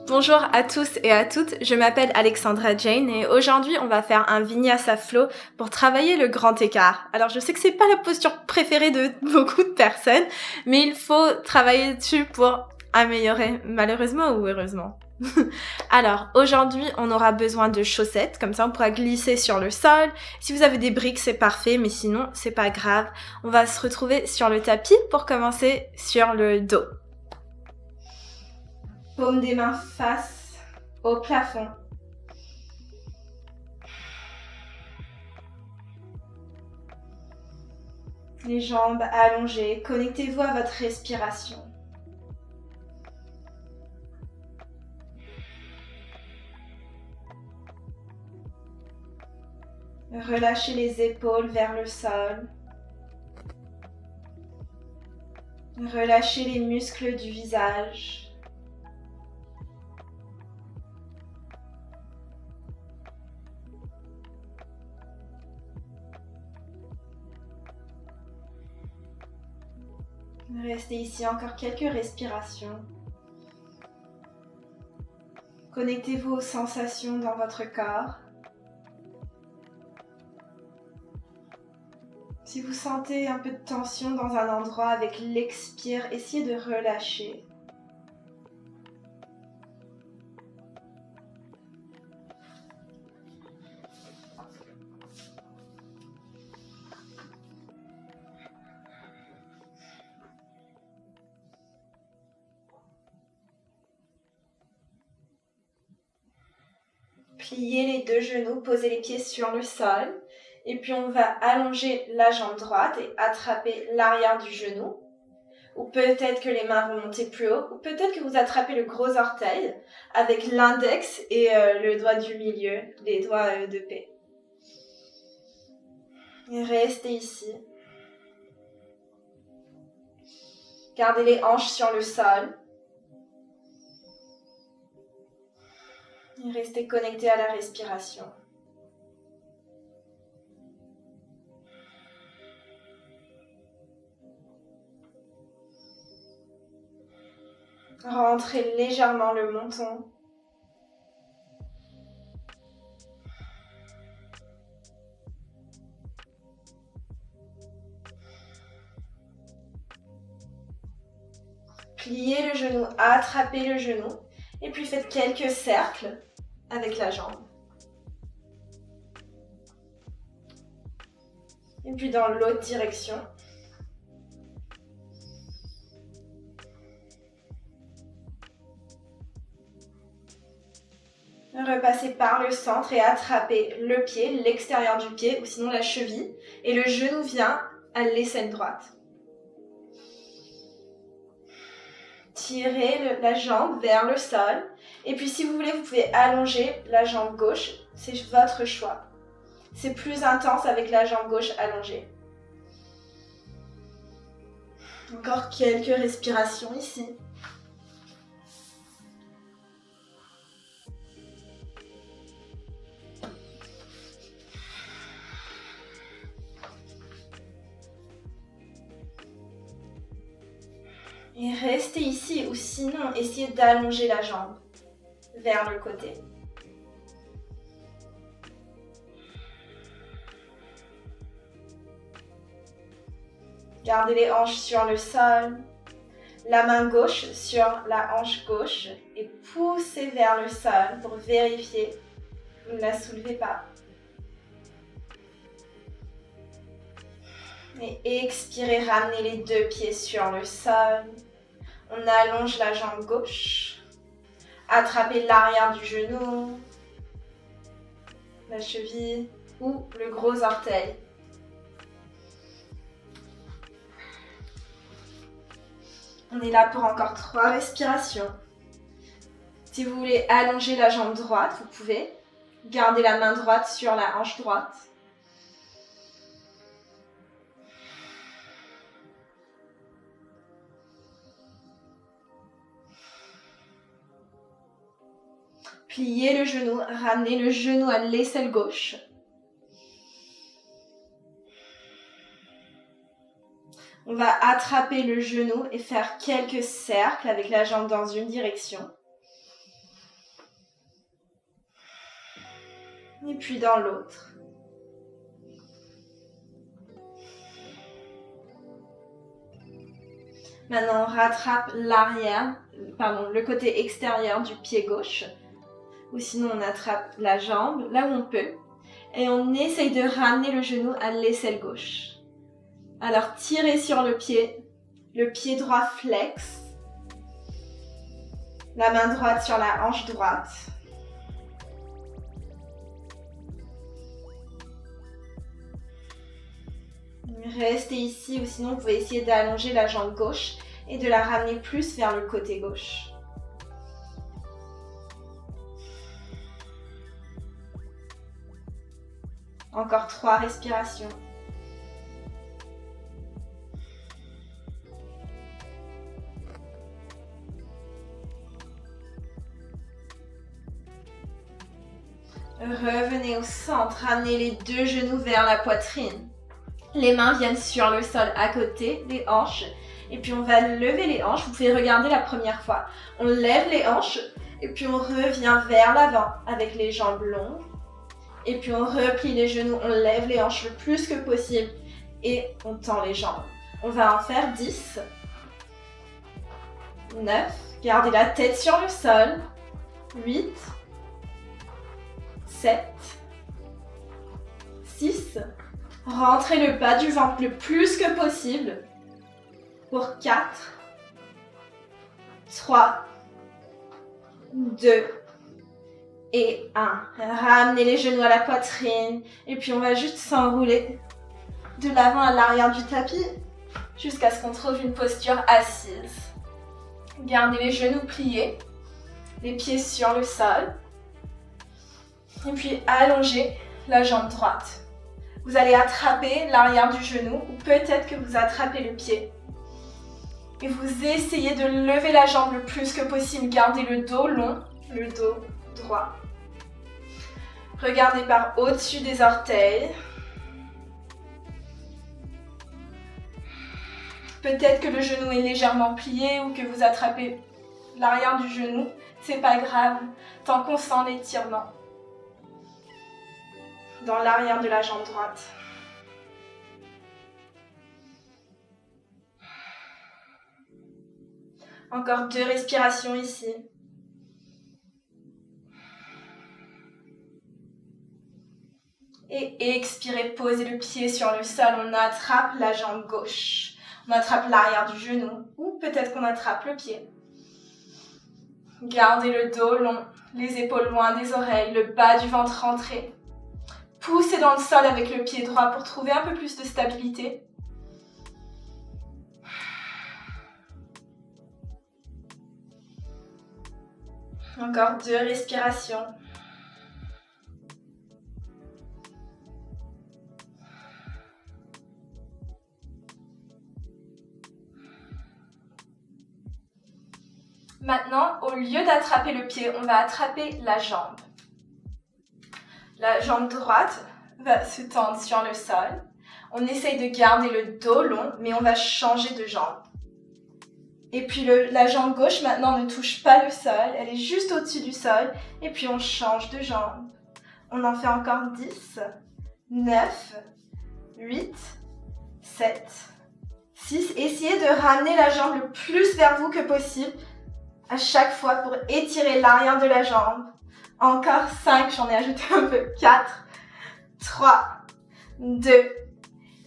Bonjour à tous et à toutes, je m'appelle Alexandra Jane et aujourd'hui on va faire un vinyasa flow pour travailler le grand écart. Alors je sais que c'est pas la posture préférée de beaucoup de personnes, mais il faut travailler dessus pour améliorer, malheureusement ou heureusement. Alors aujourd'hui on aura besoin de chaussettes, comme ça on pourra glisser sur le sol. Si vous avez des briques c'est parfait, mais sinon c'est pas grave. On va se retrouver sur le tapis pour commencer sur le dos. Paume des mains face au plafond. Les jambes allongées. Connectez-vous à votre respiration. Relâchez les épaules vers le sol. Relâchez les muscles du visage. Restez ici encore quelques respirations. Connectez-vous aux sensations dans votre corps. Si vous sentez un peu de tension dans un endroit avec l'expire, essayez de relâcher. Pliez les deux genoux, posez les pieds sur le sol. Et puis on va allonger la jambe droite et attraper l'arrière du genou. Ou peut-être que les mains vont monter plus haut. Ou peut-être que vous attrapez le gros orteil avec l'index et le doigt du milieu, les doigts de paix. Et restez ici. Gardez les hanches sur le sol. Et restez connecté à la respiration. Rentrez légèrement le menton. Pliez le genou, attrapez le genou. Et puis faites quelques cercles avec la jambe. Et puis dans l'autre direction. Repassez par le centre et attrapez le pied, l'extérieur du pied ou sinon la cheville. Et le genou vient à l'aisselle droite. Tirez la jambe vers le sol. Et puis si vous voulez, vous pouvez allonger la jambe gauche. C'est votre choix. C'est plus intense avec la jambe gauche allongée. Encore quelques respirations ici. Et restez ici ou sinon essayez d'allonger la jambe vers le côté. Gardez les hanches sur le sol, la main gauche sur la hanche gauche et poussez vers le sol pour vérifier que vous ne la soulevez pas. Et expirez, ramenez les deux pieds sur le sol. On allonge la jambe gauche. Attrapez l'arrière du genou, la cheville ou le gros orteil. On est là pour encore 3 respirations. Si vous voulez allonger la jambe droite, vous pouvez. Gardez la main droite sur la hanche droite. Pliez le genou, ramenez le genou à l'aisselle gauche. On va attraper le genou et faire quelques cercles avec la jambe dans une direction. Et puis dans l'autre. Maintenant, on rattrape le côté extérieur du pied gauche. Ou sinon, on attrape la jambe, là où on peut. Et on essaye de ramener le genou à l'aisselle gauche. Alors, tirez sur le pied droit flex. La main droite sur la hanche droite. Restez ici ou sinon vous pouvez essayer d'allonger la jambe gauche et de la ramener plus vers le côté gauche. Encore 3 respirations. Revenez au centre, ramenez les 2 genoux vers la poitrine. Les mains viennent sur le sol à côté des hanches. Et puis on va lever les hanches. Vous pouvez regarder la première fois. On lève les hanches et puis on revient vers l'avant avec les jambes longues. Et puis on replie les genoux, on lève les hanches le plus que possible et on tend les jambes. On va en faire 10, 9, gardez la tête sur le sol, 8, 7, 6, rentrez le bas du ventre le plus que possible pour 4, 3, 2 et 1. Ramenez les genoux à la poitrine et puis on va juste s'enrouler de l'avant à l'arrière du tapis jusqu'à ce qu'on trouve une posture assise. Gardez les genoux pliés, les pieds sur le sol et puis allongez la jambe droite. Vous allez attraper l'arrière du genou ou peut-être que vous attrapez le pied. Et vous essayez de lever la jambe le plus que possible. Gardez le dos long, le dos droit. Regardez par au-dessus des orteils. Peut-être que le genou est légèrement plié ou que vous attrapez l'arrière du genou. C'est pas grave, tant qu'on sent l'étirement dans l'arrière de la jambe droite. Encore 2 respirations ici. Et expirez, posez le pied sur le sol, on attrape la jambe gauche. On attrape l'arrière du genou ou peut-être qu'on attrape le pied. Gardez le dos long, les épaules loin des oreilles, le bas du ventre rentré. Poussez dans le sol avec le pied droit pour trouver un peu plus de stabilité. Encore 2 respirations. Maintenant, au lieu d'attraper le pied, on va attraper la jambe. La jambe droite va se tendre sur le sol. On essaye de garder le dos long, mais on va changer de jambe. Et puis la jambe gauche maintenant ne touche pas le sol, elle est juste au-dessus du sol. Et puis on change de jambe. On en fait encore 10, 9, 8, 7, 6. Essayez de ramener la jambe le plus vers vous que possible à chaque fois pour étirer l'arrière de la jambe. Encore 5, j'en ai ajouté un peu. 4, 3, 2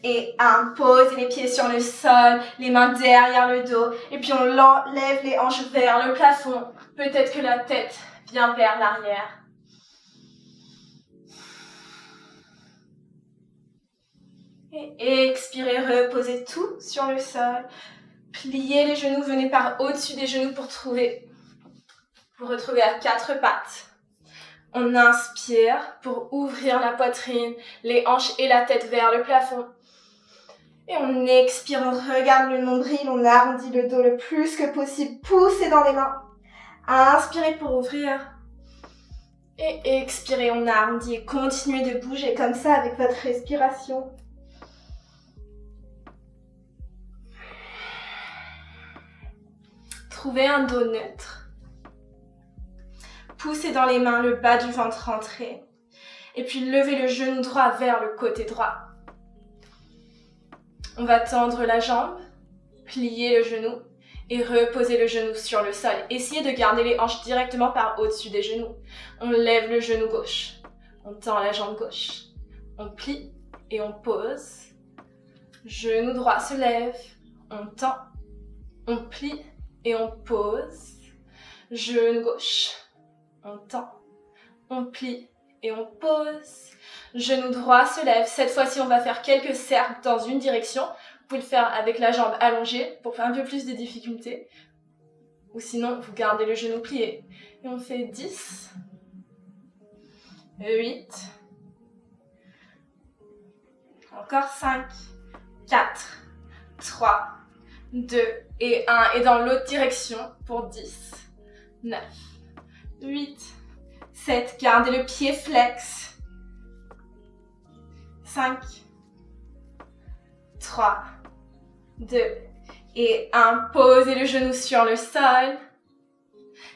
et 1. Posez les pieds sur le sol, les mains derrière le dos. Et puis on lève les hanches vers le plafond. Peut-être que la tête vient vers l'arrière. Et expirez, reposez tout sur le sol. Pliez les genoux, venez par au-dessus des genoux pour retrouver à 4 pattes. On inspire pour ouvrir la poitrine, les hanches et la tête vers le plafond. Et on expire, on regarde le nombril, on arrondit le dos le plus que possible. Poussez dans les mains. Inspirez pour ouvrir. Et expirez, on arrondit et continuez de bouger comme ça avec votre respiration. Trouvez un dos neutre. Poussez dans les mains, le bas du ventre rentré. Et puis levez le genou droit vers le côté droit. On va tendre la jambe, plier le genou et reposer le genou sur le sol. Essayez de garder les hanches directement par au-dessus des genoux. On lève le genou gauche. On tend la jambe gauche. On plie et on pose. Genou droit se lève. On tend. On plie et on pose. Genou gauche. On tend. On plie et on pose. Genou droit se lève. Cette fois-ci, on va faire quelques cercles dans une direction. Vous pouvez le faire avec la jambe allongée pour faire un peu plus de difficulté. Ou sinon, vous gardez le genou plié. Et on fait 10, 8, encore 5, 4, 3, 2 et 1. Et dans l'autre direction pour 10, 9, 8, 7. Gardez le pied flex. 5, 3, 2 et 1. Posez le genou sur le sol.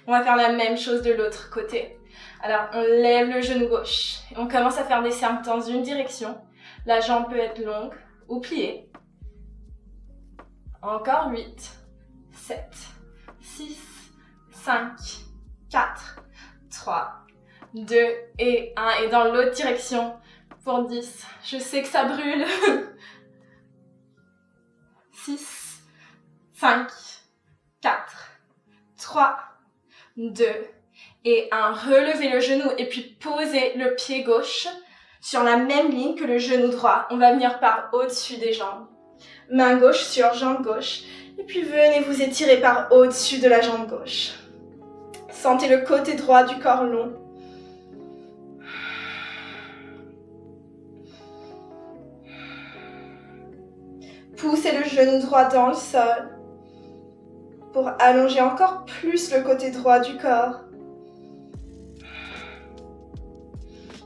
On va faire la même chose de l'autre côté. Alors, on lève le genou gauche. Et on commence à faire des cercles dans une direction. La jambe peut être longue ou pliée. Encore 8, 7, 6, 5, 4, 3, 2 et 1. Et dans l'autre direction pour 10. Je sais que ça brûle. 6, 5, 4, 3, 2 et 1. Relevez le genou et puis posez le pied gauche sur la même ligne que le genou droit. On va venir par au-dessus des jambes. Main gauche sur jambe gauche. Et puis venez vous étirer par au-dessus de la jambe gauche. Sentez le côté droit du corps long. Poussez le genou droit dans le sol pour allonger encore plus le côté droit du corps.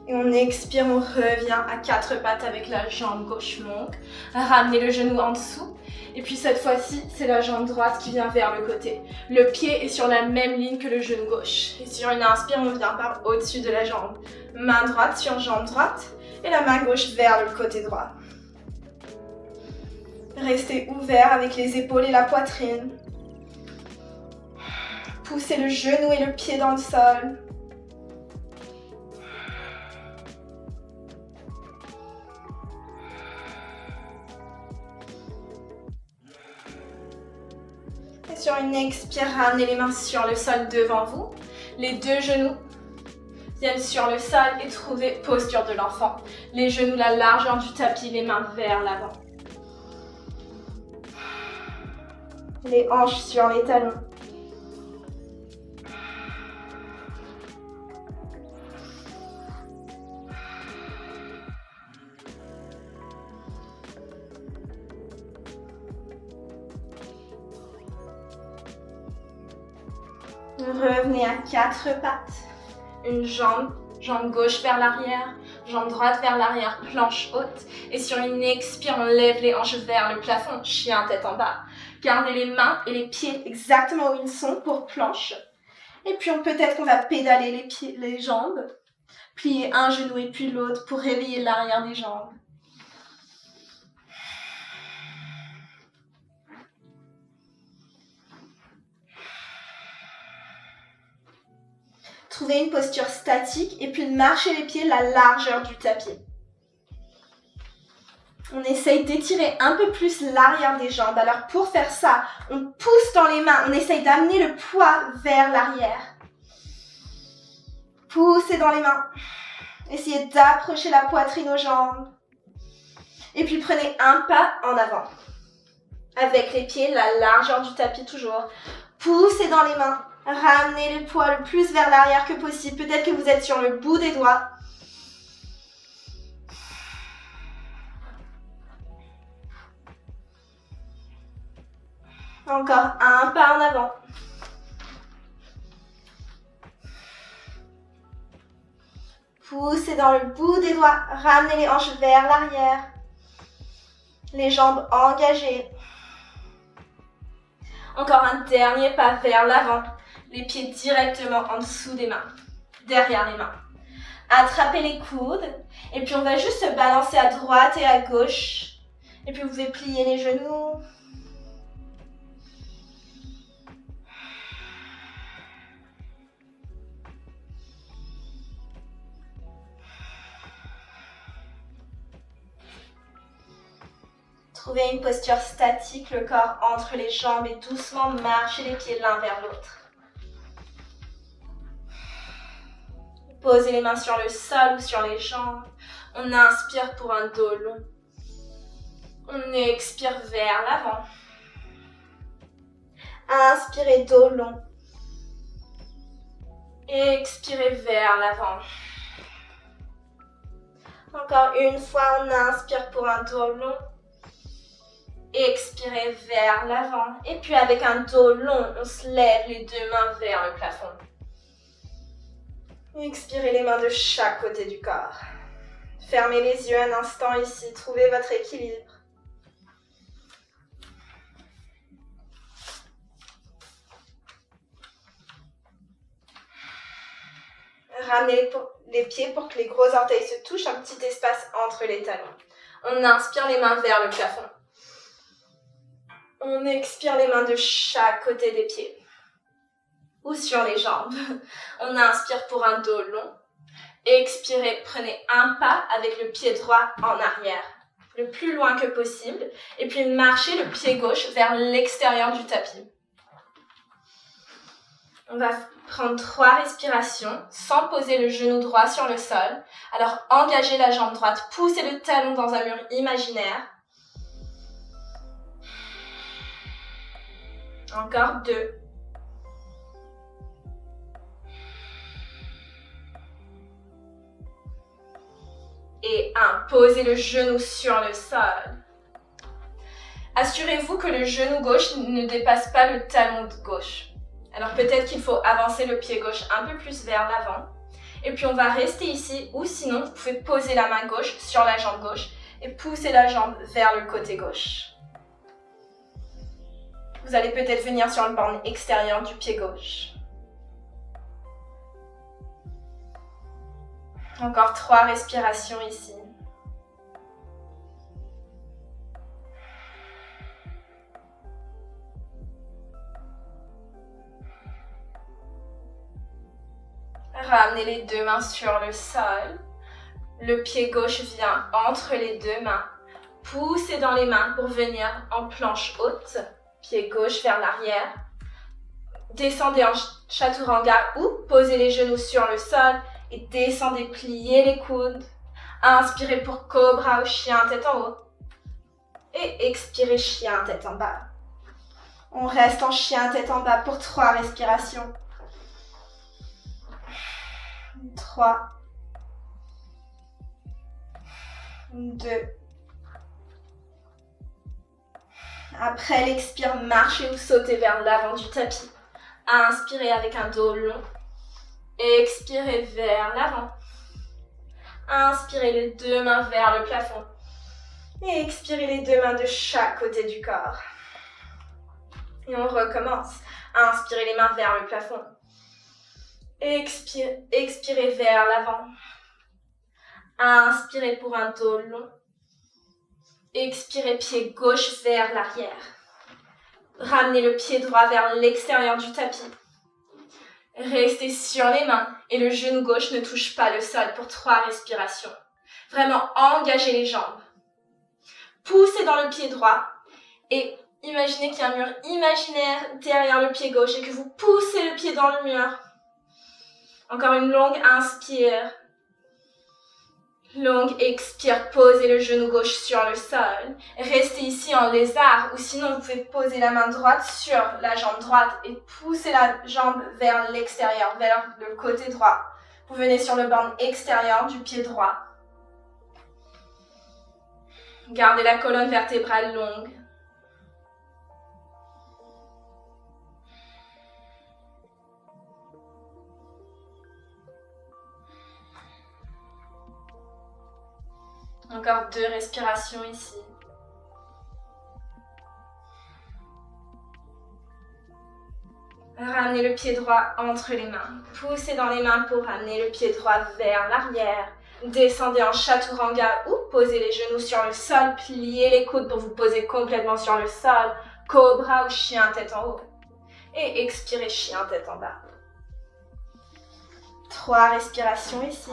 Et on expire, on revient à quatre pattes avec la jambe gauche longue. Ramenez le genou en dessous. Et puis cette fois-ci, c'est la jambe droite qui vient vers le côté. Le pied est sur la même ligne que le genou gauche. Et sur une inspire, on vient par au-dessus de la jambe. Main droite sur jambe droite et la main gauche vers le côté droit. Restez ouvert avec les épaules et la poitrine. Poussez le genou et le pied dans le sol. Et sur une expire, ramenez les mains sur le sol devant vous. Les deux genoux viennent sur le sol et trouvez posture de l'enfant. Les genoux la largeur du tapis, les mains vers l'avant. Les hanches sur les talons. Revenez à quatre pattes. Une jambe gauche vers l'arrière, jambe droite vers l'arrière, planche haute. Et sur une expire, on lève les hanches vers le plafond, chien tête en bas. Gardez les mains et les pieds exactement où ils sont pour planche. Et puis peut-être qu'on va pédaler les jambes. Plier un genou et puis l'autre pour réveiller l'arrière des jambes. Trouvez une posture statique et puis marchez les pieds la largeur du tapis. On essaye d'étirer un peu plus l'arrière des jambes. Alors pour faire ça, on pousse dans les mains. On essaye d'amener le poids vers l'arrière. Poussez dans les mains. Essayez d'approcher la poitrine aux jambes. Et puis prenez un pas en avant. Avec les pieds, la largeur du tapis toujours. Poussez dans les mains. Ramenez le poids le plus vers l'arrière que possible. Peut-être que vous êtes sur le bout des doigts. Encore un pas en avant. Poussez dans le bout des doigts. Ramenez les hanches vers l'arrière. Les jambes engagées. Encore un dernier pas vers l'avant. Les pieds directement en dessous des mains. Derrière les mains. Attrapez les coudes. Et puis on va juste se balancer à droite et à gauche. Et puis vous pouvez plier les genoux. Trouvez une posture statique, le corps entre les jambes et doucement marchez les pieds l'un vers l'autre. Posez les mains sur le sol ou sur les jambes. On inspire pour un dos long. On expire vers l'avant. Inspirez dos long. Expirez vers l'avant. Encore une fois, on inspire pour un dos long. Expirez vers l'avant. Et puis avec un dos long, on se lève les deux mains vers le plafond. Expirez les mains de chaque côté du corps. Fermez les yeux un instant ici. Trouvez votre équilibre. Ramenez les pieds pour que les gros orteils se touchent. Un petit espace entre les talons. On inspire les mains vers le plafond. On expire les mains de chaque côté des pieds. Ou sur les jambes. On inspire pour un dos long. Expirez, prenez un pas avec le pied droit en arrière, le plus loin que possible. Et puis marchez le pied gauche vers l'extérieur du tapis. On va prendre 3 respirations sans poser le genou droit sur le sol. Alors engagez la jambe droite, poussez le talon dans un mur imaginaire. Encore 2. Et 1. Posez le genou sur le sol. Assurez-vous que le genou gauche ne dépasse pas le talon gauche. Alors peut-être qu'il faut avancer le pied gauche un peu plus vers l'avant. Et puis on va rester ici, ou sinon vous pouvez poser la main gauche sur la jambe gauche et pousser la jambe vers le côté gauche. Vous allez peut-être venir sur le borne extérieure du pied gauche. Encore 3 respirations ici. Ramenez les deux mains sur le sol. Le pied gauche vient entre les deux mains. Poussez dans les mains pour venir en planche haute. Pied gauche vers l'arrière. Descendez en chaturanga ou posez les genoux sur le sol et descendez, pliez les coudes. Inspirez pour cobra ou chien tête en haut. Et expirez chien tête en bas. On reste en chien tête en bas pour 3 respirations. 3, 2. Après l'expire, marchez ou sautez vers l'avant du tapis. Inspirez avec un dos long. Expirez vers l'avant. Inspirez les deux mains vers le plafond. Et expirez les deux mains de chaque côté du corps. Et on recommence. Inspirez les mains vers le plafond. Expirez vers l'avant. Inspirez pour un dos long. Expirez pied gauche vers l'arrière. Ramenez le pied droit vers l'extérieur du tapis. Restez sur les mains et le genou gauche ne touche pas le sol pour 3 respirations. Vraiment engagez les jambes. Poussez dans le pied droit et imaginez qu'il y a un mur imaginaire derrière le pied gauche et que vous poussez le pied dans le mur. Encore une longue inspire. Longue expire, posez le genou gauche sur le sol. Restez ici en lézard ou sinon vous pouvez poser la main droite sur la jambe droite et pousser la jambe vers l'extérieur, vers le côté droit. Vous venez sur le borne extérieur du pied droit. Gardez la colonne vertébrale longue. Encore 2 respirations ici. Ramenez ramenez le pied droit entre les mains. Poussez dans les mains pour ramener le pied droit vers l'arrière. Descendez en chaturanga ou posez les genoux sur le sol. Pliez les coudes pour vous poser complètement sur le sol. Cobra ou chien tête en haut. Et expirez, chien tête en bas. 3 respirations ici.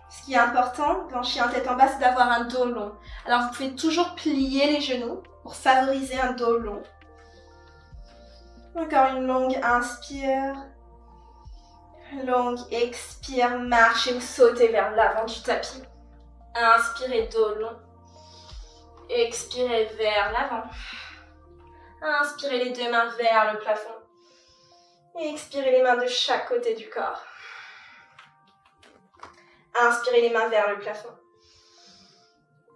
Ce qui est important dans chien tête en bas, c'est d'avoir un dos long. Alors vous pouvez toujours plier les genoux pour favoriser un dos long. Encore une longue inspire. Longue expire, marchez ou sautez vers l'avant du tapis. Inspirez, dos long. Expirez vers l'avant. Inspirez les 2 mains vers le plafond. Et expirez les mains de chaque côté du corps. Inspirez les mains vers le plafond.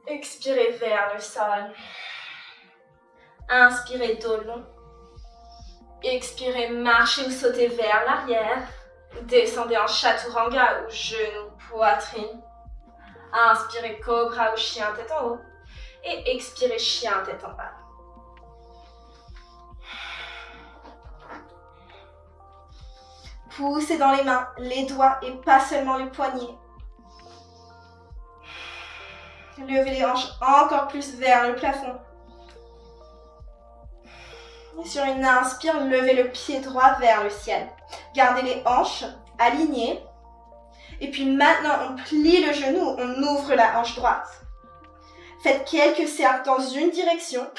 Expirez vers le sol. Inspirez, dos long. Expirez, marchez ou sautez vers l'arrière. Descendez en chaturanga ou genou, poitrine. Inspirez, cobra ou chien tête en haut. Et expirez, chien tête en bas. Poussez dans les mains, les doigts et pas seulement les poignets. Levez les hanches encore plus vers le plafond. Et sur une inspire, levez le pied droit vers le ciel. Gardez les hanches alignées. Et puis maintenant, on plie le genou, on ouvre la hanche droite. Faites quelques cercles dans une direction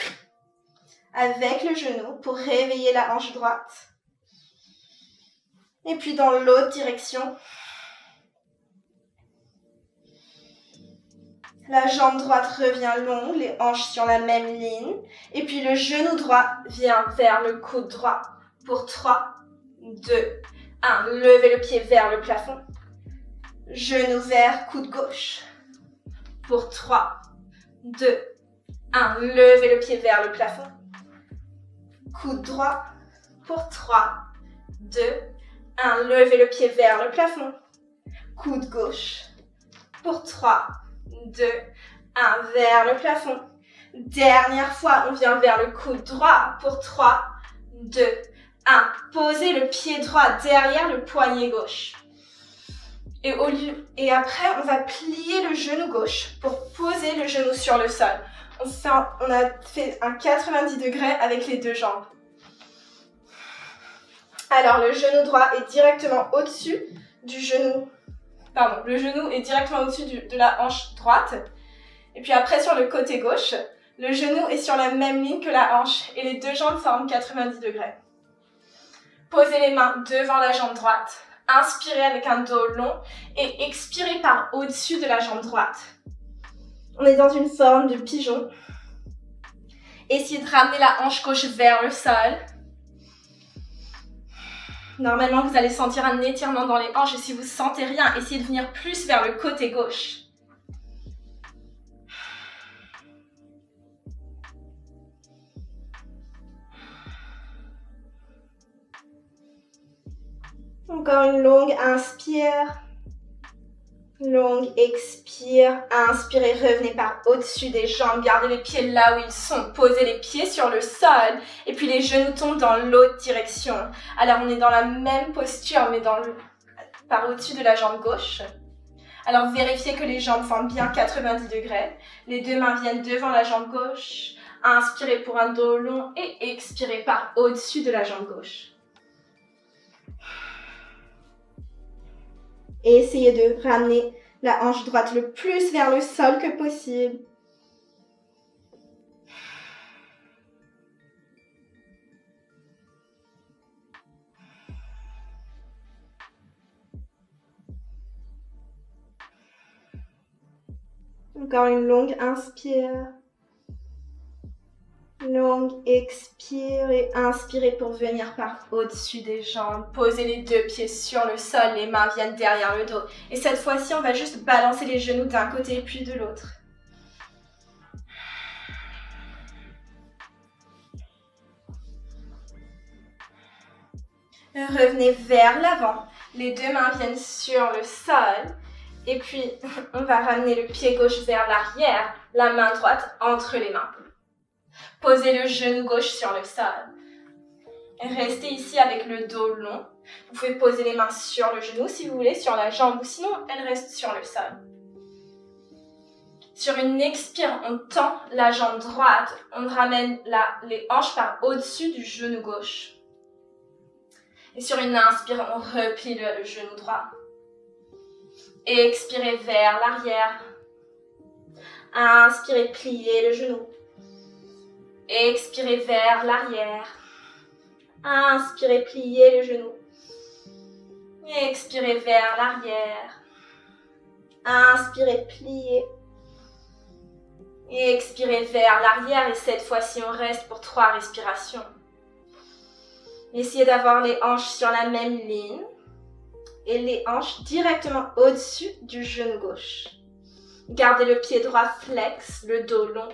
avec le genou pour réveiller la hanche droite. Et puis dans l'autre direction. La jambe droite revient longue, les hanches sur la même ligne. Et puis le genou droit vient vers le coude droit. Pour 3, 2, 1. Levez le pied vers le plafond. Genou vers, coude gauche. Pour 3, 2, 1. Levez le pied vers le plafond. Coude droit. Pour 3, 2, 1. Levez le pied vers le plafond. Coude gauche. Pour 3, 2, 1, vers le plafond. Dernière fois, on vient vers le coude droit pour 3, 2, 1. Posez le pied droit derrière le poignet gauche. Et après, on va plier le genou gauche pour poser le genou sur le sol. On a fait un 90 degrés avec les 2 jambes. Alors, le genou droit est directement au-dessus du genou. Pardon, le genou est directement au-dessus de la hanche droite. Et puis après, sur le côté gauche, le genou est sur la même ligne que la hanche et les 2 jambes forment 90 degrés. Posez les mains devant la jambe droite. Inspirez avec un dos long et expirez par au-dessus de la jambe droite. On est dans une forme de pigeon. Essayez de ramener la hanche gauche vers le sol. Normalement, vous allez sentir un étirement dans les hanches et si vous ne sentez rien, essayez de venir plus vers le côté gauche. Encore une longue inspire. Longue expire. Inspirez, revenez par au-dessus des jambes. Gardez les pieds là où ils sont. Posez les pieds sur le sol. Et puis les genoux tombent dans l'autre direction. Alors on est dans la même posture, mais par au-dessus de la jambe gauche. Alors vérifiez que les jambes forment bien 90 degrés. Les 2 mains viennent devant la jambe gauche. Inspirez pour un dos long et expirez par au-dessus de la jambe gauche. Et essayez de ramener la hanche droite le plus vers le sol que possible. Encore une longue inspire. Longue expire et inspirez pour venir par au-dessus des jambes. Posez les 2 pieds sur le sol, les mains viennent derrière le dos. Et cette fois-ci, on va juste balancer les genoux d'un côté puis de l'autre. Revenez vers l'avant. Les 2 mains viennent sur le sol. Et puis, on va ramener le pied gauche vers l'arrière, la main droite entre les mains. Posez le genou gauche sur le sol. Restez ici avec le dos long. Vous pouvez poser les mains sur le genou si vous voulez, sur la jambe, ou sinon elle reste sur le sol. Sur une expire, on tend la jambe droite, on ramène les hanches par au-dessus du genou gauche. Et sur une inspire, on replie le genou droit. Et expirez vers l'arrière. Inspirez, pliez le genou. Expirez vers l'arrière. Inspirez, pliez le genou. Expirez vers l'arrière. Inspirez, pliez. Et expirez vers l'arrière. Et cette fois-ci, on reste pour 3 respirations. Essayez d'avoir les hanches sur la même ligne. Et les hanches directement au-dessus du genou gauche. Gardez le pied droit flex, le dos long.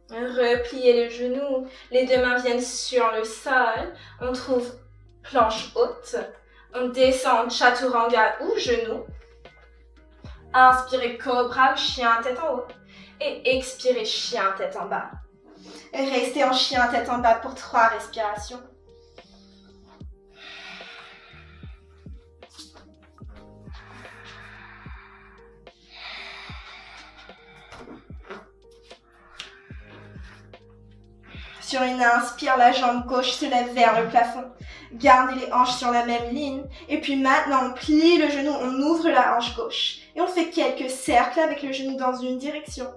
Repliez les genoux, les 2 mains viennent sur le sol. On trouve planche haute. On descend chaturanga ou genou. Inspirez cobra ou chien tête en haut. Et expirez chien tête en bas. Et restez en chien tête en bas pour 3 respirations. Sur une inspire, la jambe gauche se lève vers le plafond. Gardez les hanches sur la même ligne. Et puis maintenant, on plie le genou, on ouvre la hanche gauche. Et on fait quelques cercles avec le genou dans une direction.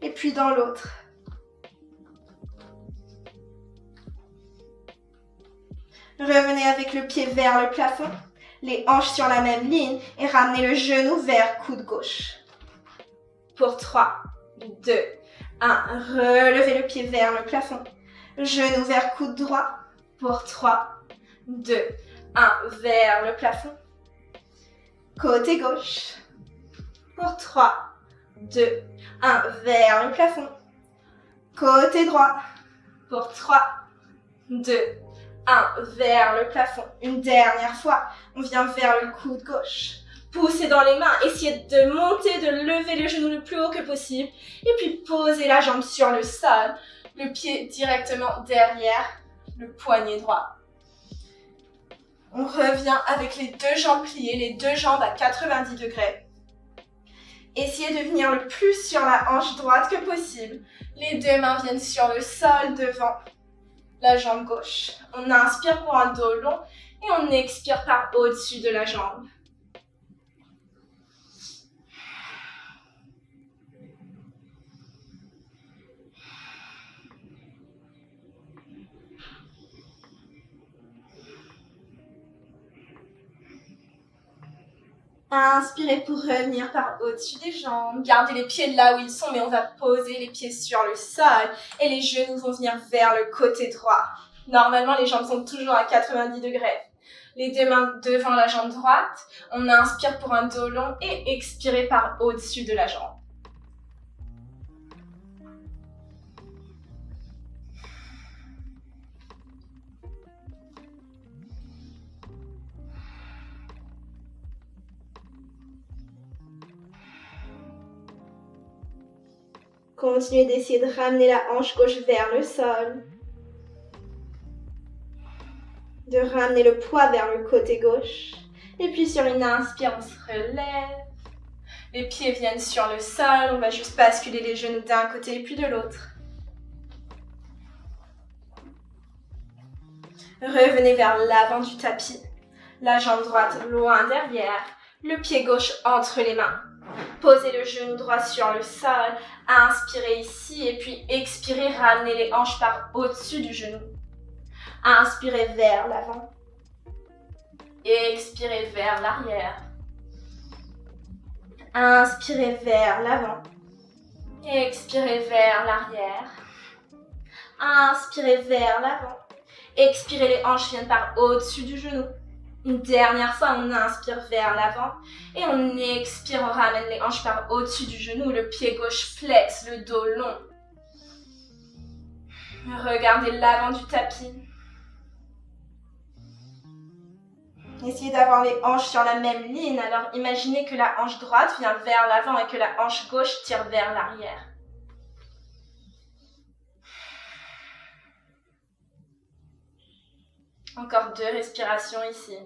Et puis dans l'autre. Revenez avec le pied vers le plafond, les hanches sur la même ligne et ramenez le genou vers coude gauche. Pour 3, 2, 1. Relevez le pied vers le plafond, genou vers coude droit. Pour 3, 2, 1. Vers le plafond. Côté gauche. Pour 3, 2, 1. Vers le plafond. Côté droit. Pour 3, 2, 1. Vers le plafond. Une dernière fois. On vient vers le coude gauche. Poussez dans les mains. Essayez de monter, de lever le genou le plus haut que possible. Et puis posez la jambe sur le sol. Le pied directement derrière le poignet droit. On revient avec les 2 jambes pliées, les 2 jambes à 90 degrés. Essayez de venir le plus sur la hanche droite que possible. Les 2 mains viennent sur le sol devant la jambe gauche. On inspire pour un dos long et on expire par au-dessus de la jambe. Inspirez pour revenir par au-dessus des jambes. Gardez les pieds là où ils sont, mais on va poser les pieds sur le sol. Et les genoux vont venir vers le côté droit. Normalement, les jambes sont toujours à 90 degrés. Les 2 mains devant la jambe droite. On inspire pour un dos long et expirez par au-dessus de la jambe. Continuez d'essayer de ramener la hanche gauche vers le sol. De ramener le poids vers le côté gauche. Et puis sur une inspire, on se relève. Les pieds viennent sur le sol. On va juste basculer les genoux d'un côté et puis de l'autre. Revenez vers l'avant du tapis. La jambe droite loin derrière. Le pied gauche entre les mains. Posez le genou droit sur le sol. Inspirez ici et puis expirez. Ramenez les hanches par au-dessus du genou. Inspirez vers l'avant. Expirez vers l'arrière. Inspirez vers l'avant. Expirez vers l'arrière. Inspirez vers l'avant. Expirez, les hanches viennent par au-dessus du genou. Une dernière fois, on inspire vers l'avant. Et on expire, on ramène les hanches par au-dessus du genou. Le pied gauche flex, le dos long. Regardez l'avant du tapis. Essayez d'avoir les hanches sur la même ligne. Alors imaginez que la hanche droite vient vers l'avant et que la hanche gauche tire vers l'arrière. Encore 2 respirations ici.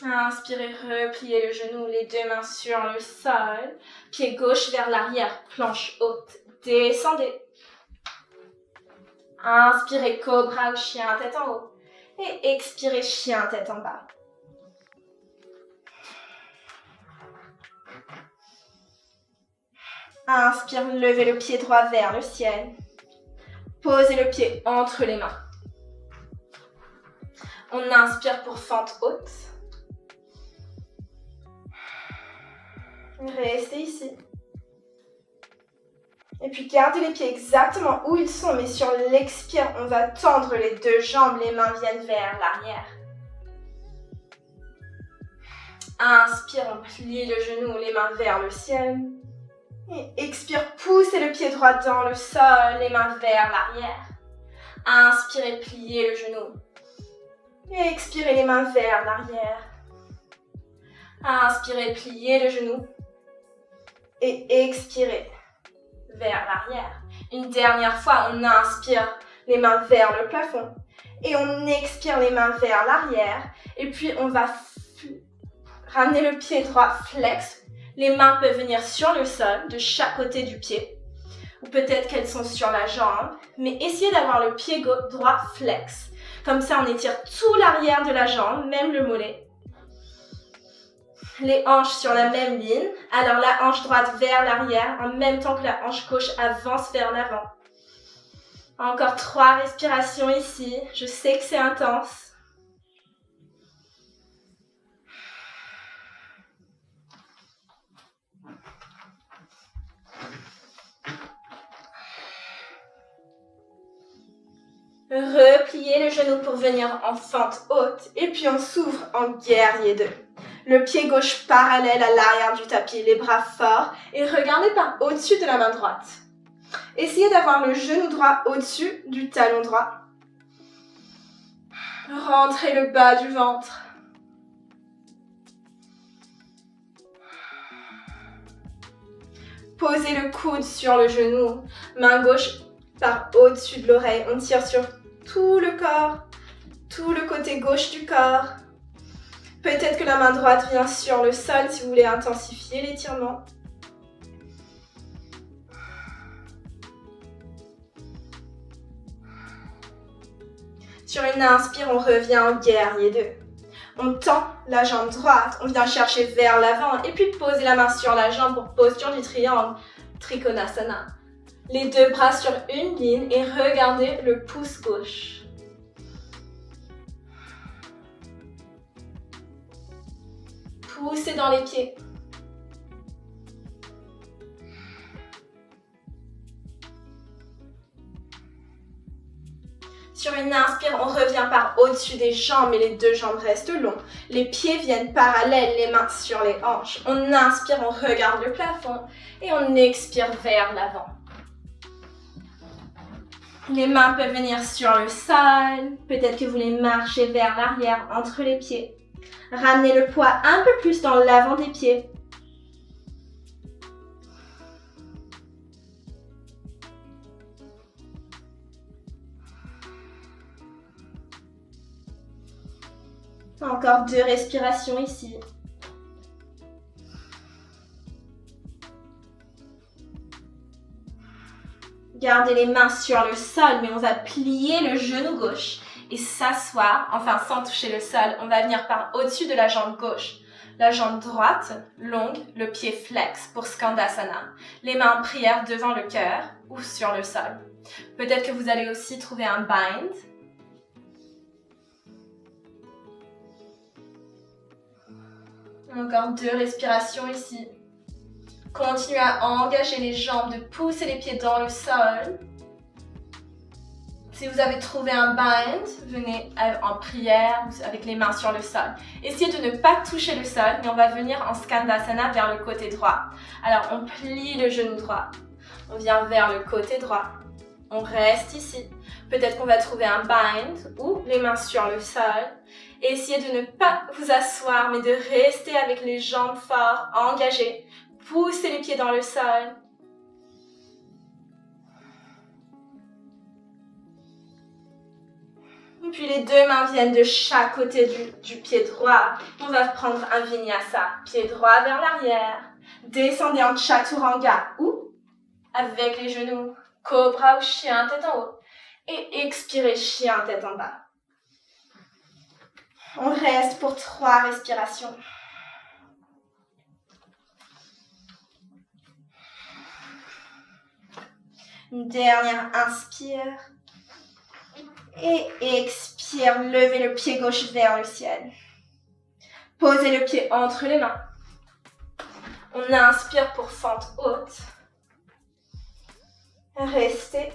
Inspirez, repliez le genou, les 2 mains sur le sol. Pied gauche vers l'arrière, planche haute. Descendez. Inspirez, cobra ou chien, tête en haut. Et expirez, chien, tête en bas. Inspire, levez le pied droit vers le ciel. Posez le pied entre les mains. On inspire pour fente haute. Restez ici. Et puis gardez les pieds exactement où ils sont, mais sur l'expire, on va tendre les 2 jambes, les mains viennent vers l'arrière. Inspire, on plie le genou, les mains vers le ciel. Et expire, poussez le pied droit dans le sol, les mains vers l'arrière. Inspirez, pliez le genou. Et expirez, les mains vers l'arrière. Inspirez, pliez le genou. Et expirez vers l'arrière. Une dernière fois, on inspire les mains vers le plafond. Et on expire les mains vers l'arrière. Et puis, on va ramener le pied droit flex. Les mains peuvent venir sur le sol, de chaque côté du pied. Ou peut-être qu'elles sont sur la jambe. Mais essayez d'avoir le pied droit flex. Comme ça, on étire tout l'arrière de la jambe, même le mollet. Les hanches sur la même ligne. Alors la hanche droite vers l'arrière, en même temps que la hanche gauche avance vers l'avant. Encore 3 respirations ici. Je sais que c'est intense. Repliez le genou pour venir en fente haute. Et puis on s'ouvre en guerrier 2. Le pied gauche parallèle à l'arrière du tapis, les bras forts. Et regardez par au-dessus de la main droite. Essayez d'avoir le genou droit au-dessus du talon droit. Rentrez le bas du ventre. Posez le coude sur le genou. Main gauche par au-dessus de l'oreille. On tire sur tout le corps, tout le côté gauche du corps. Peut-être que la main droite vient sur le sol si vous voulez intensifier l'étirement. Sur une inspire, on revient en guerrier 2. On tend la jambe droite, on vient chercher vers l'avant et puis poser la main sur la jambe pour posture du triangle, Trikonasana. Les 2 bras sur une ligne et regardez le pouce gauche. Poussez dans les pieds. Sur une inspire, on revient par au-dessus des jambes et les 2 jambes restent longs. Les pieds viennent parallèles, les mains sur les hanches. On inspire, on regarde le plafond et on expire vers l'avant. Les mains peuvent venir sur le sol. Peut-être que vous voulez marcher vers l'arrière entre les pieds. Ramenez le poids un peu plus dans l'avant des pieds. Encore 2 respirations ici. Gardez les mains sur le sol, mais on va plier le genou gauche et s'asseoir, enfin sans toucher le sol. On va venir par au-dessus de la jambe gauche. La jambe droite, longue, le pied flex pour Skandasana. Les mains en prière devant le cœur ou sur le sol. Peut-être que vous allez aussi trouver un bind. Encore 2 respirations ici. Continuez à engager les jambes, de pousser les pieds dans le sol. Si vous avez trouvé un bind, venez en prière avec les mains sur le sol. Essayez de ne pas toucher le sol, mais on va venir en Skandasana vers le côté droit. Alors on plie le genou droit. On vient vers le côté droit. On reste ici. Peut-être qu'on va trouver un bind ou les mains sur le sol. Et essayez de ne pas vous asseoir, mais de rester avec les jambes fort engagées. Poussez les pieds dans le sol. Et puis les deux mains viennent de chaque côté du pied droit. On va prendre un vinyasa. Pied droit vers l'arrière. Descendez en chaturanga ou avec les genoux. Cobra ou chien tête en haut. Et expirez chien tête en bas. On reste pour 3 respirations. Une dernière inspire. Et expire, levez le pied gauche vers le ciel. Posez le pied entre les mains. On inspire pour fente haute. Restez.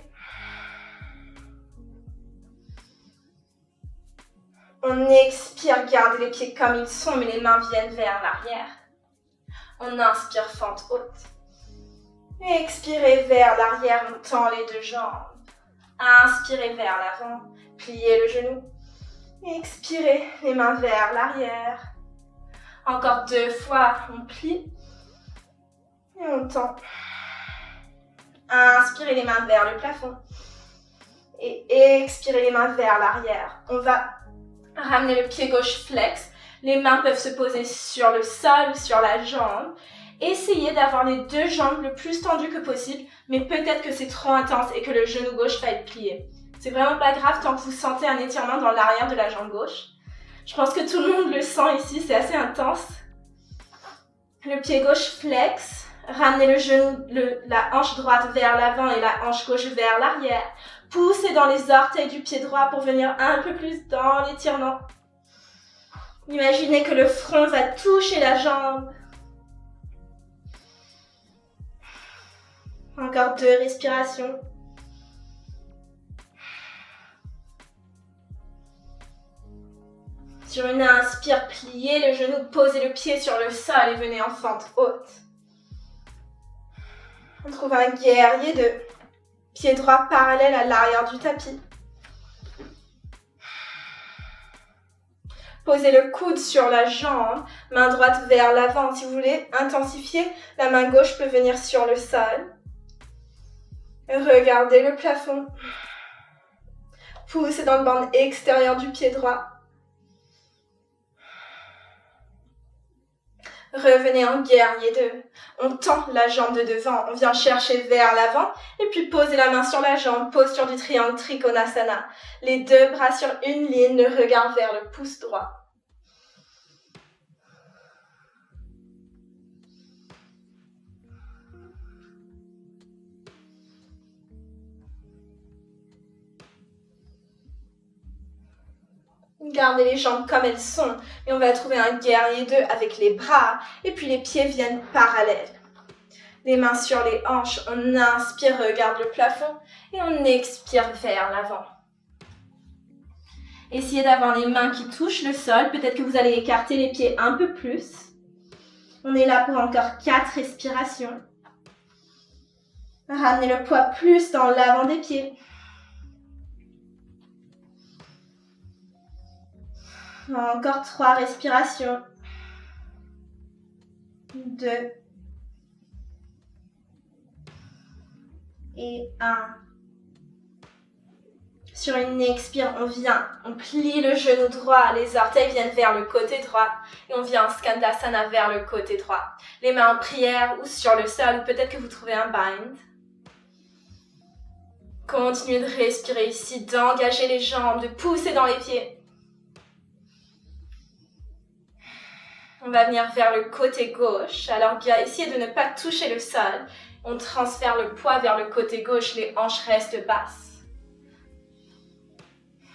On expire, gardez les pieds comme ils sont, mais les mains viennent vers l'arrière. On inspire, fente haute. Expirez vers l'arrière, on tend les deux jambes. Inspirez vers l'avant, pliez le genou. Expirez, les mains vers l'arrière. Encore 2 fois, on plie. Et on tend. Inspirez les mains vers le plafond. Et expirez les mains vers l'arrière. On va ramener le pied gauche flex. Les mains peuvent se poser sur le sol, sur la jambe. Essayez d'avoir les 2 jambes le plus tendues que possible, mais peut-être que c'est trop intense et que le genou gauche va être plié. C'est vraiment pas grave tant que vous sentez un étirement dans l'arrière de la jambe gauche. Je pense que tout le monde le sent ici, c'est assez intense. Le pied gauche flex. Ramenez le genou, la hanche droite vers l'avant et la hanche gauche vers l'arrière. Poussez dans les orteils du pied droit pour venir un peu plus dans l'étirement. Imaginez que le front va toucher la jambe. Encore 2 respirations. Sur une inspire, pliez le genou, posez le pied sur le sol et venez en fente haute. On trouve un guerrier 2. Pied droit parallèle à l'arrière du tapis. Posez le coude sur la jambe, main droite vers l'avant. Si vous voulez intensifier, la main gauche peut venir sur le sol. Regardez le plafond. Poussez dans le bande extérieur du pied droit. Revenez en guerrier 2. On tend la jambe de devant, on vient chercher vers l'avant et puis posez la main sur la jambe, posture du triangle Trikonasana. Les 2 bras sur une ligne, le regard vers le pouce droit. Gardez les jambes comme elles sont et on va trouver un guerrier 2 avec les bras et puis les pieds viennent parallèles. Les mains sur les hanches, on inspire, regarde le plafond et on expire vers l'avant. Essayez d'avoir les mains qui touchent le sol, peut-être que vous allez écarter les pieds un peu plus. On est là pour encore 4 respirations. Ramenez le poids plus dans l'avant des pieds. Encore 3 respirations. 2. Et 1. Sur une expire, on plie le genou droit, les orteils viennent vers le côté droit et on vient en Skandasana vers le côté droit. Les mains en prière ou sur le sol, peut-être que vous trouvez un bind. Continuez de respirer ici, d'engager les jambes, de pousser dans les pieds. On va venir vers le côté gauche. Alors, essayez de ne pas toucher le sol. On transfère le poids vers le côté gauche, les hanches restent basses.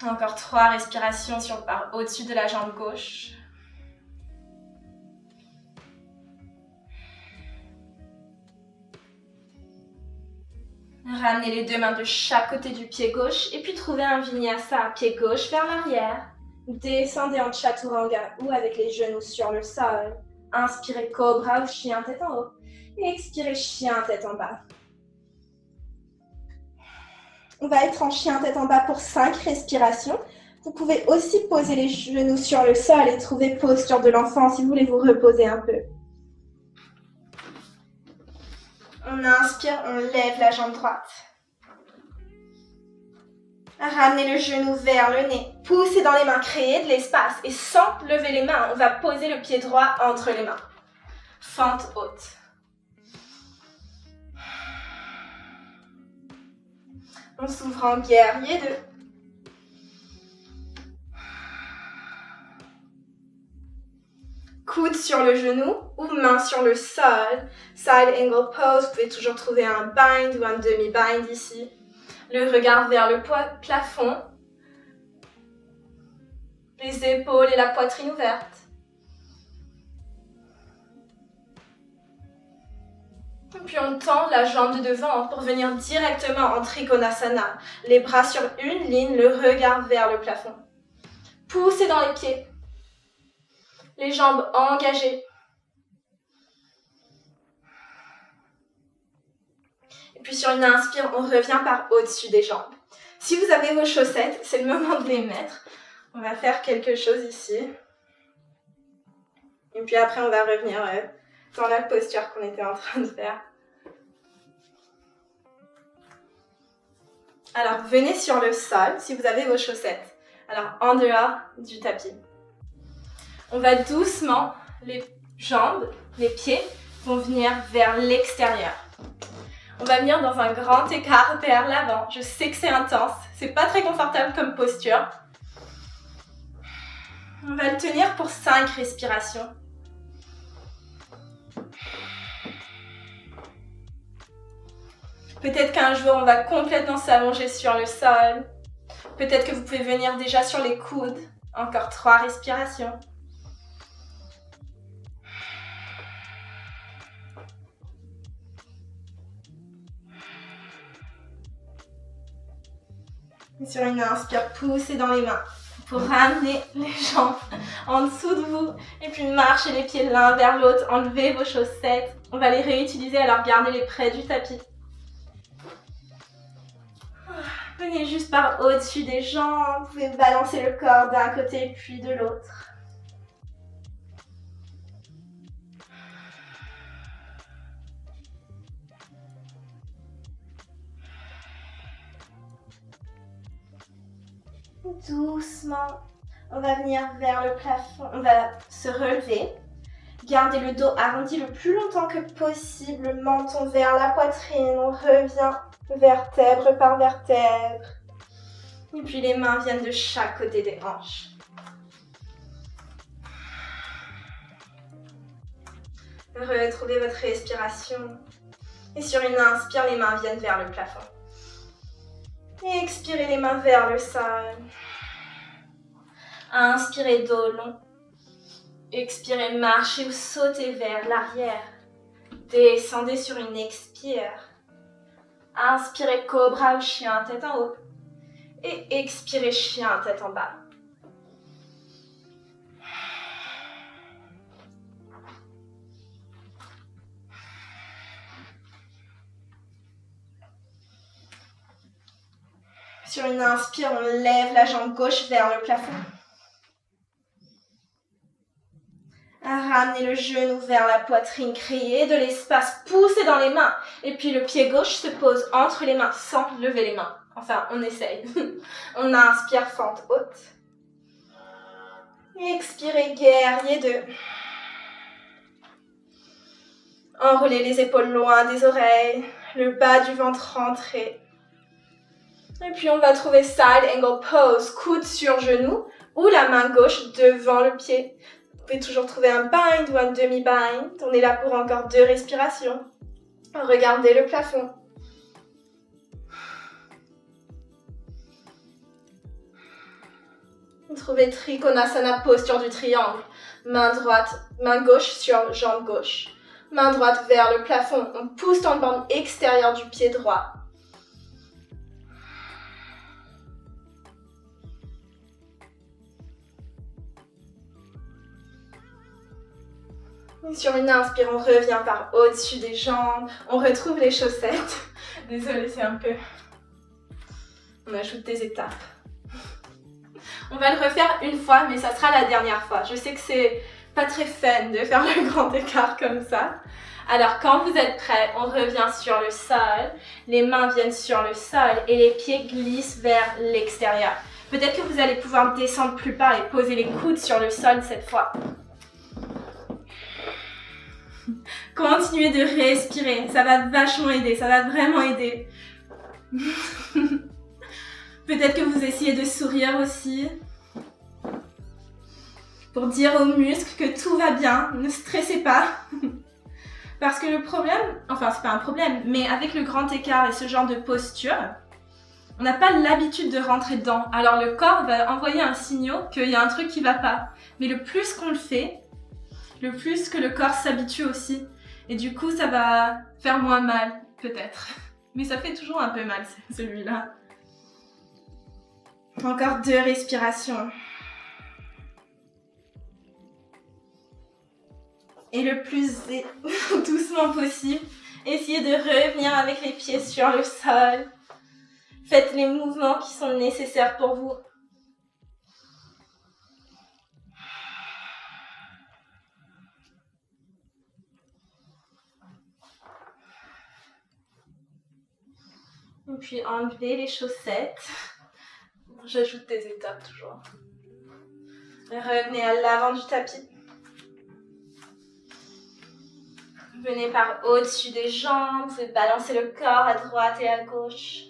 Encore 3 respirations au-dessus de la jambe gauche. Ramenez les 2 mains de chaque côté du pied gauche et puis trouvez un vinyasa, pied gauche vers l'arrière. Descendez en chaturanga ou avec les genoux sur le sol. Inspirez cobra ou chien tête en haut. Et expirez chien tête en bas. On va être en chien tête en bas pour 5 respirations. Vous pouvez aussi poser les genoux sur le sol et trouver posture de l'enfant si vous voulez vous reposer un peu. On inspire, on lève la jambe droite. Ramenez le genou vers le nez. Poussez dans les mains, créez de l'espace. Et sans lever les mains, on va poser le pied droit entre les mains. Fente haute. On s'ouvre en guerrier 2. Coude sur le genou ou main sur le sol. Side angle pose, vous pouvez toujours trouver un bind ou un demi-bind ici. Le regard vers le plafond. Les épaules et la poitrine ouvertes. Et puis on tend la jambe de devant pour venir directement en Trikonasana. Les bras sur une ligne, le regard vers le plafond. Poussez dans les pieds. Les jambes engagées. Et puis sur une inspire, on revient par au-dessus des jambes. Si vous avez vos chaussettes, c'est le moment de les mettre. On va faire quelque chose ici. Et puis après, on va revenir dans la posture qu'on était en train de faire. Alors, venez sur le sol si vous avez vos chaussettes. Alors, en dehors du tapis. On va doucement, les jambes, les pieds vont venir vers l'extérieur. On va venir dans un grand écart vers l'avant. Je sais que c'est intense, c'est pas très confortable comme posture. On va le tenir pour 5 respirations. Peut-être qu'un jour, on va complètement s'allonger sur le sol. Peut-être que vous pouvez venir déjà sur les coudes. Encore 3 respirations. Et sur une inspire, poussez dans les mains pour ramener les jambes en dessous de vous. Et puis marchez les pieds l'un vers l'autre, enlevez vos chaussettes. On va les réutiliser, alors gardez-les près du tapis. Venez juste par au-dessus des jambes, vous pouvez balancer le corps d'un côté puis de l'autre. Doucement, on va venir vers le plafond, on va se relever. Gardez le dos arrondi le plus longtemps que possible, le menton vers la poitrine, on revient vertèbre par vertèbre. Et puis les mains viennent de chaque côté des hanches. Retrouvez votre respiration. Et sur une inspire, les mains viennent vers le plafond. Et expirez les mains vers le sol. Inspirez dos long. Expirez, marchez ou sautez vers l'arrière. Descendez sur une expire. Inspirez, cobra ou chien tête en haut. Et expirez, chien tête en bas. Sur une inspire, on lève la jambe gauche vers le plafond. Ramenez le genou vers la poitrine, créez de l'espace, poussez dans les mains. Et puis le pied gauche se pose entre les mains sans lever les mains. Enfin, on essaye. On inspire, fente haute. Expirez, guerrier 2. Enroulez les épaules loin des oreilles, le bas du ventre rentré. Et puis on va trouver side angle pose, coude sur genou ou la main gauche devant le pied. Vous pouvez toujours trouver un bind ou un demi-bind. On est là pour encore 2 respirations. Regardez le plafond. Trouvez Trikonasana, posture du triangle. Main droite, main gauche sur jambe gauche. Main droite vers le plafond. On pousse dans le bande extérieur du pied droit. Et sur une inspire, on revient par au-dessus des jambes. On retrouve les chaussettes. Désolée, c'est un peu... On ajoute des étapes. On va le refaire une fois, mais ça sera la dernière fois. Je sais que c'est pas très fun de faire le grand écart comme ça. Alors, quand vous êtes prêts, on revient sur le sol. Les mains viennent sur le sol et les pieds glissent vers l'extérieur. Peut-être que vous allez pouvoir descendre plus bas et poser les coudes sur le sol cette fois. Continuez de respirer, ça va vachement aider, ça va vraiment aider. Peut-être que vous essayez de sourire aussi. Pour dire aux muscles que tout va bien, ne stressez pas. Parce que le problème, enfin c'est pas un problème, mais avec le grand écart et ce genre de posture, on n'a pas l'habitude de rentrer dedans. Alors le corps va envoyer un signal qu'il y a un truc qui va pas. Mais le plus qu'on le fait, le plus que le corps s'habitue aussi. Et du coup, ça va faire moins mal, peut-être. Mais ça fait toujours un peu mal, celui-là. Encore 2 respirations. Et le plus doucement possible, essayez de revenir avec les pieds sur le sol. Faites les mouvements qui sont nécessaires pour vous. Et puis enlevez les chaussettes. J'ajoute des étapes toujours. Revenez à l'avant du tapis. Venez par au-dessus des jambes, vous pouvez balancer le corps à droite et à gauche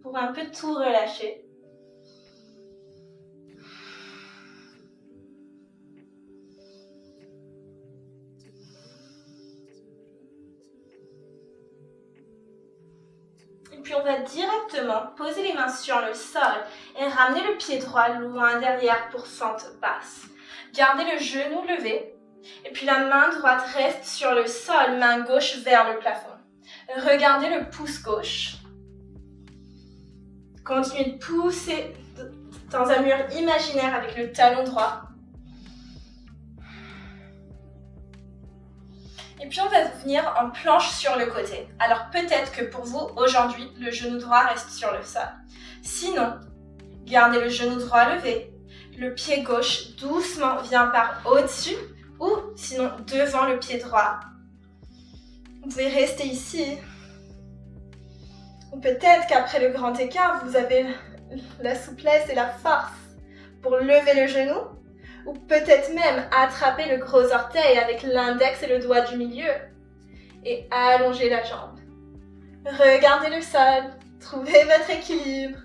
pour un peu tout relâcher. Et puis on va directement poser les mains sur le sol et ramener le pied droit loin derrière pour fente basse. Gardez le genou levé. Et puis la main droite reste sur le sol, main gauche vers le plafond. Regardez le pouce gauche. Continuez de pousser dans un mur imaginaire avec le talon droit. Et puis on va venir en planche sur le côté. Alors peut-être que pour vous, aujourd'hui, le genou droit reste sur le sol. Sinon, gardez le genou droit levé. Le pied gauche doucement vient par au-dessus ou sinon devant le pied droit. Vous pouvez rester ici. Ou peut-être qu'après le grand écart, vous avez la souplesse et la force pour lever le genou. Ou peut-être même attraper le gros orteil avec l'index et le doigt du milieu. Et allonger la jambe. Regardez le sol. Trouvez votre équilibre.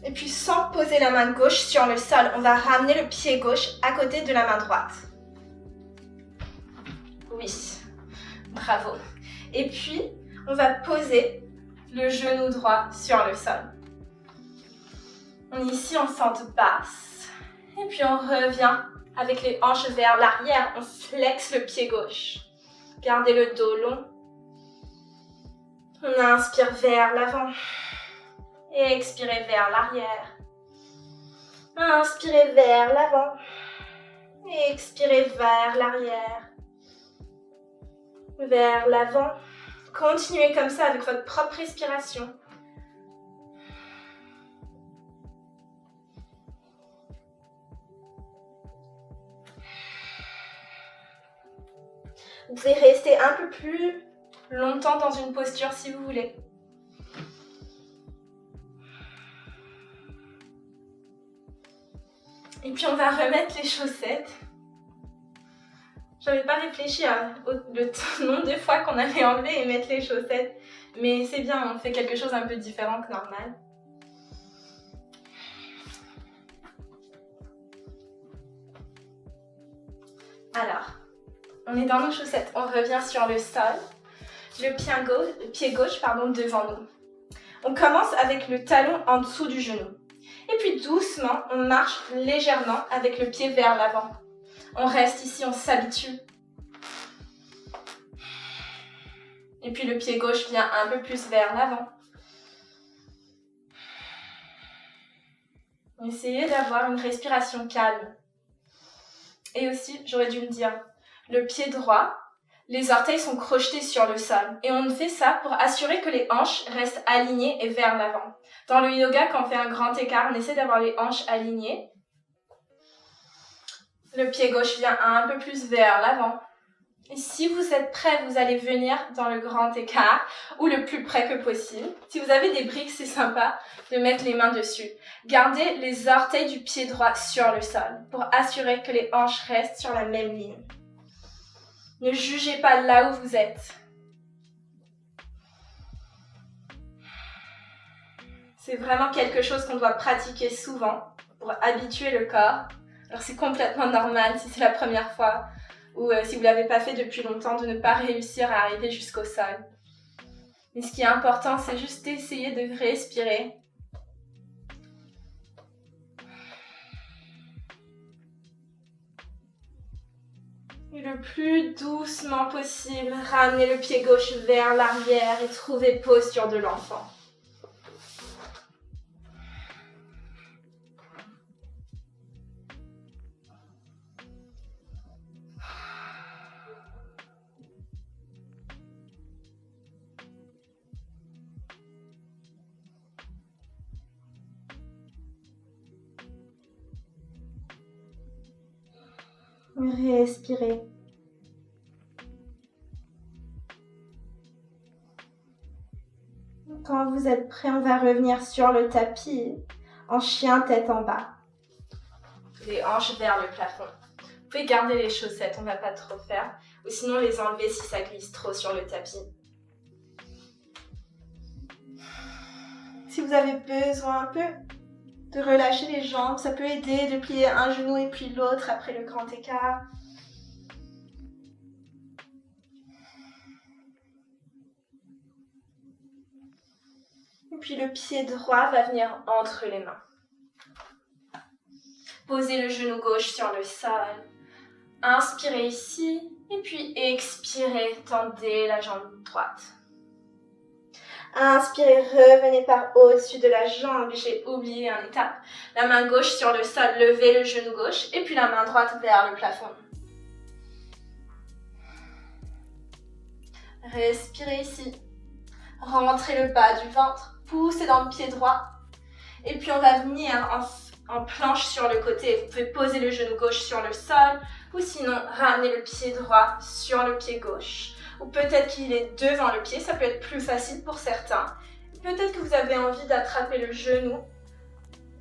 Et puis sans poser la main gauche sur le sol, on va ramener le pied gauche à côté de la main droite. Oui, bravo. Et puis, on va poser le genou droit sur le sol. On est ici en fente basse. Et puis on revient avec les hanches vers l'arrière. On flexe le pied gauche. Gardez le dos long. On inspire vers l'avant. Et expirez vers l'arrière. Inspirez vers l'avant. Et expirez vers l'arrière. Vers l'avant. Continuez comme ça avec votre propre respiration. Vous pouvez rester un peu plus longtemps dans une posture si vous voulez. Et puis on va remettre les chaussettes. J'avais pas réfléchi au nombre de fois qu'on allait enlever et mettre les chaussettes. Mais c'est bien, on fait quelque chose un peu différent que normal. Alors, on est dans nos chaussettes. On revient sur le sol. Le pied gauche devant nous. On commence avec le talon en dessous du genou. Et puis doucement, on marche légèrement avec le pied vers l'avant. On reste ici, on s'habitue. Et puis le pied gauche vient un peu plus vers l'avant. Essayez d'avoir une respiration calme. Et aussi, j'aurais dû le dire, le pied droit, les orteils sont crochetés sur le sol. Et on fait ça pour assurer que les hanches restent alignées et vers l'avant. Dans le yoga, quand on fait un grand écart, on essaie d'avoir les hanches alignées. Le pied gauche vient un peu plus vers l'avant. Et si vous êtes prêt, vous allez venir dans le grand écart ou le plus près que possible. Si vous avez des briques, c'est sympa de mettre les mains dessus. Gardez les orteils du pied droit sur le sol pour assurer que les hanches restent sur la même ligne. Ne jugez pas là où vous êtes. C'est vraiment quelque chose qu'on doit pratiquer souvent pour habituer le corps. Alors c'est complètement normal si c'est la première fois ou si vous ne l'avez pas fait depuis longtemps de ne pas réussir à arriver jusqu'au sol. Mais ce qui est important, c'est juste d'essayer de respirer. Et le plus doucement possible, ramenez le pied gauche vers l'arrière et trouvez posture de l'enfant. Respirez. Quand vous êtes prêt, on va revenir sur le tapis en chien tête en bas. Les hanches vers le plafond. Vous pouvez garder les chaussettes, on ne va pas trop faire. Ou sinon les enlever si ça glisse trop sur le tapis. Si vous avez besoin un peu de relâcher les jambes, ça peut aider de plier un genou et puis l'autre après le grand écart. Et puis le pied droit va venir entre les mains. Posez le genou gauche sur le sol. Inspirez ici et puis expirez, tendez la jambe droite. Inspirez, revenez par au-dessus de la jambe, j'ai oublié une étape. La main gauche sur le sol, levez le genou gauche et puis la main droite vers le plafond. Respirez ici. Rentrez le bas du ventre, poussez dans le pied droit. Et puis on va venir en planche sur le côté. Vous pouvez poser le genou gauche sur le sol ou sinon ramener le pied droit sur le pied gauche. Ou peut-être qu'il est devant le pied, ça peut être plus facile pour certains. Peut-être que vous avez envie d'attraper le genou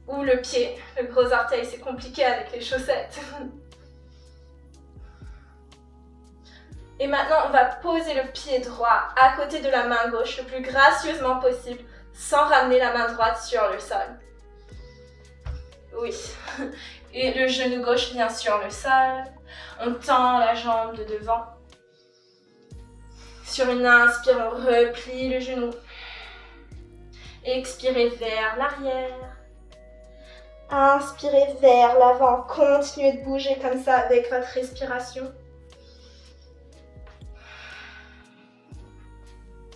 ou le pied. Le gros orteil, c'est compliqué avec les chaussettes. Et maintenant, on va poser le pied droit à côté de la main gauche le plus gracieusement possible, sans ramener la main droite sur le sol. Oui. Et le genou gauche vient sur le sol. On tend la jambe de devant. Sur une inspire, on replie le genou. Expirez vers l'arrière. Inspirez vers l'avant. Continuez de bouger comme ça avec votre respiration.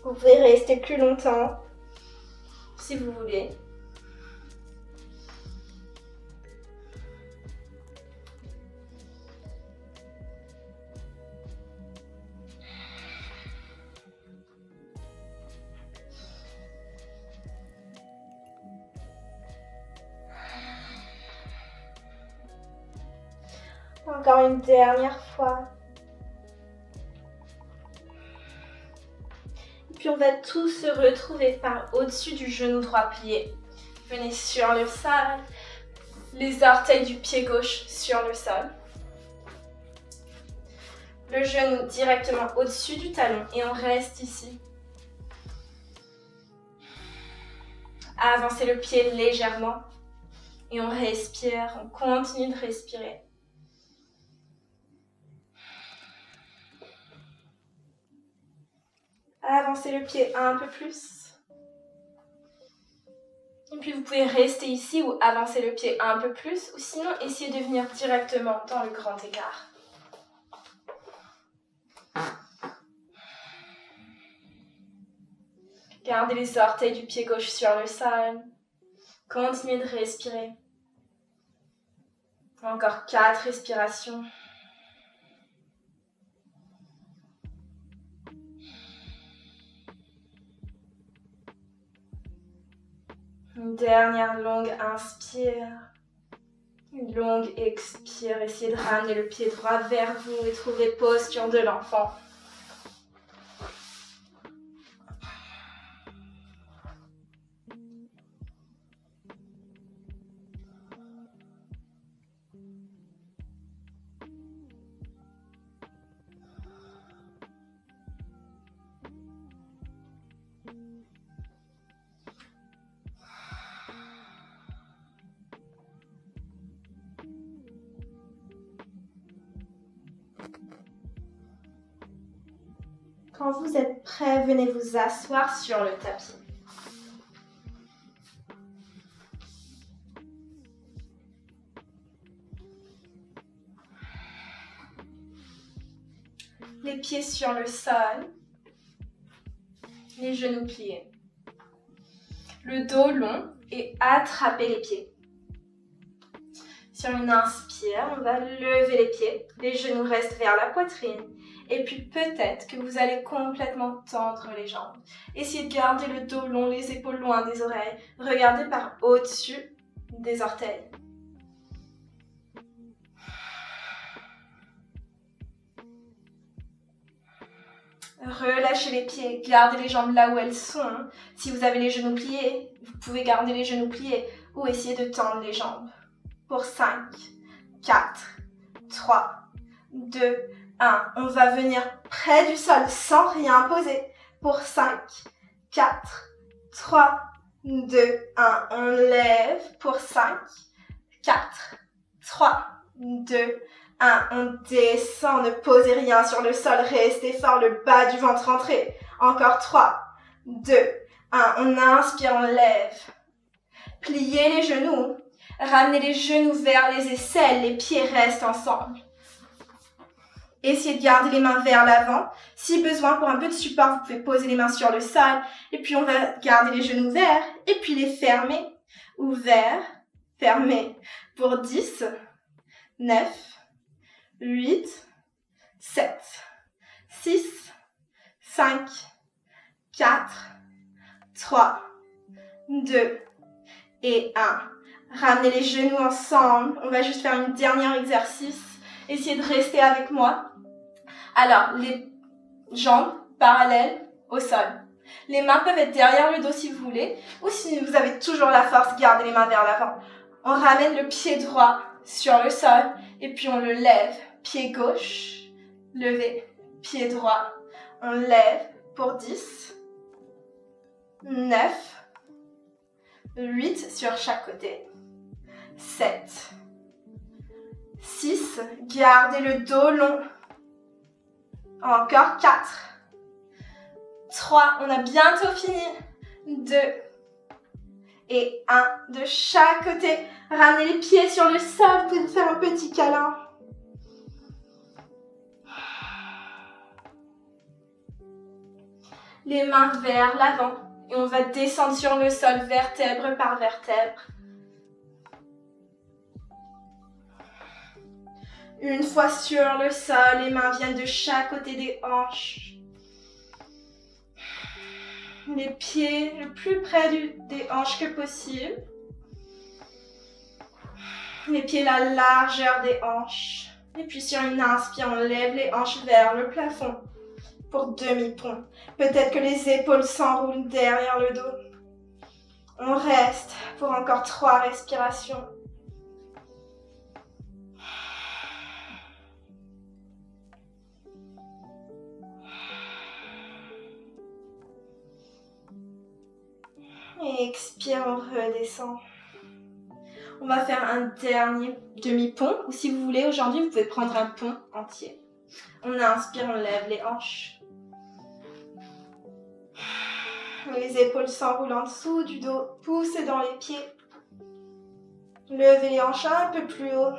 Vous pouvez rester plus longtemps si vous voulez. Encore une dernière fois. Puis on va tous se retrouver par au-dessus du genou droit plié. Venez sur le sol, les orteils du pied gauche sur le sol. Le genou directement au-dessus du talon et on reste ici. Avancez le pied légèrement et on respire, on continue de respirer. Avancez le pied un peu plus. Et puis vous pouvez rester ici ou avancer le pied un peu plus, ou sinon essayez de venir directement dans le grand écart. Gardez les orteils du pied gauche sur le sol. Continuez de respirer. Encore 4 respirations. Une dernière longue inspire. Une longue expire. Essayez de ramener le pied droit vers vous et trouver posture de l'enfant. Quand vous êtes prêt, venez vous asseoir sur le tapis. Les pieds sur le sol, les genoux pliés. Le dos long et attrapez les pieds. Sur une inspire, on va lever les pieds, les genoux restent vers la poitrine. Et puis peut-être que vous allez complètement tendre les jambes. Essayez de garder le dos long, les épaules loin des oreilles. Regardez par au-dessus des orteils. Relâchez les pieds, gardez les jambes là où elles sont. Si vous avez les genoux pliés, vous pouvez garder les genoux pliés ou essayer de tendre les jambes. Pour 5, 4, 3, 2, 1. On va venir près du sol sans rien poser. Pour 5, 4, 3, 2, 1. On lève pour 5, 4, 3, 2, 1. On descend, ne posez rien sur le sol. Restez fort, le bas du ventre rentré. Encore 3, 2, 1. On inspire, on lève. Pliez les genoux. Ramenez les genoux vers les aisselles. Les pieds restent ensemble. Essayez de garder les mains vers l'avant. Si besoin, pour un peu de support, vous pouvez poser les mains sur le sol. Et puis, on va garder les genoux ouverts. Et puis, les fermer. Ouverts, fermés. Pour 10, 9, 8, 7, 6, 5, 4, 3, 2 et 1. Ramenez les genoux ensemble. On va juste faire une dernière exercice. Essayez de rester avec moi. Alors, les jambes parallèles au sol. Les mains peuvent être derrière le dos si vous voulez. Ou si vous avez toujours la force, gardez les mains vers l'avant. On ramène le pied droit sur le sol. Et puis on le lève. Pied gauche, levé. Pied droit, on lève pour 10, 9, 8 sur chaque côté. 7, 6, gardez le dos long. Encore 4, 3, on a bientôt fini. 2 et 1 de chaque côté. Ramenez les pieds sur le sol, vous pouvez faire un petit câlin. Les mains vers l'avant et on va descendre sur le sol vertèbre par vertèbre. Une fois sur le sol, les mains viennent de chaque côté des hanches. Les pieds le plus près des hanches que possible. Les pieds la largeur des hanches. Et puis sur une inspire, on lève les hanches vers le plafond pour demi-pont. Peut-être que les épaules s'enroulent derrière le dos. On reste pour encore 3 respirations. Et expire, on redescend. On va faire un dernier demi-pont. Ou si vous voulez, aujourd'hui, vous pouvez prendre un pont entier. On inspire, on lève les hanches. Les épaules s'enroulent en dessous du dos. Poussez dans les pieds. Levez les hanches un peu plus haut.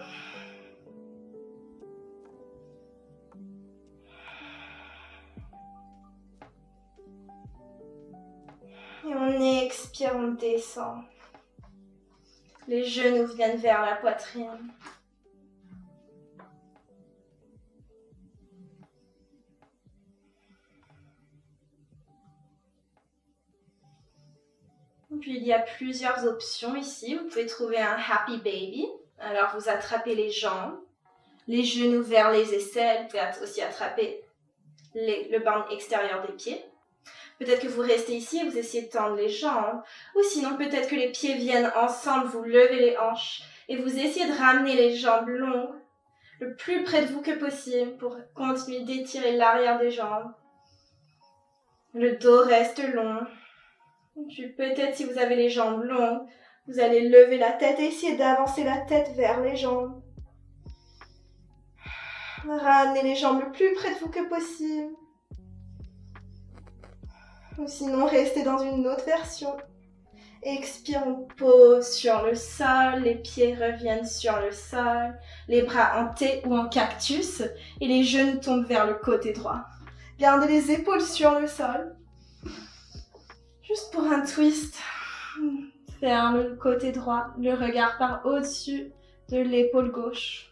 Et on expire, on descend. Les genoux viennent vers la poitrine. Puis il y a plusieurs options ici. Vous pouvez trouver un Happy Baby. Alors vous attrapez les jambes, les genoux vers les aisselles. Vous pouvez aussi attraper le banc extérieur des pieds. Peut-être que vous restez ici et vous essayez de tendre les jambes. Ou sinon peut-être que les pieds viennent ensemble, vous levez les hanches et vous essayez de ramener les jambes longues le plus près de vous que possible pour continuer d'étirer l'arrière des jambes. Le dos reste long. Puis peut-être si vous avez les jambes longues, vous allez lever la tête et essayer d'avancer la tête vers les jambes. Ramenez les jambes le plus près de vous que possible. Ou sinon, restez dans une autre version. Expire, on pose sur le sol, les pieds reviennent sur le sol, les bras en T ou en cactus et les genoux tombent vers le côté droit. Gardez les épaules sur le sol. Juste pour un twist, vers le côté droit, le regard part au-dessus de l'épaule gauche.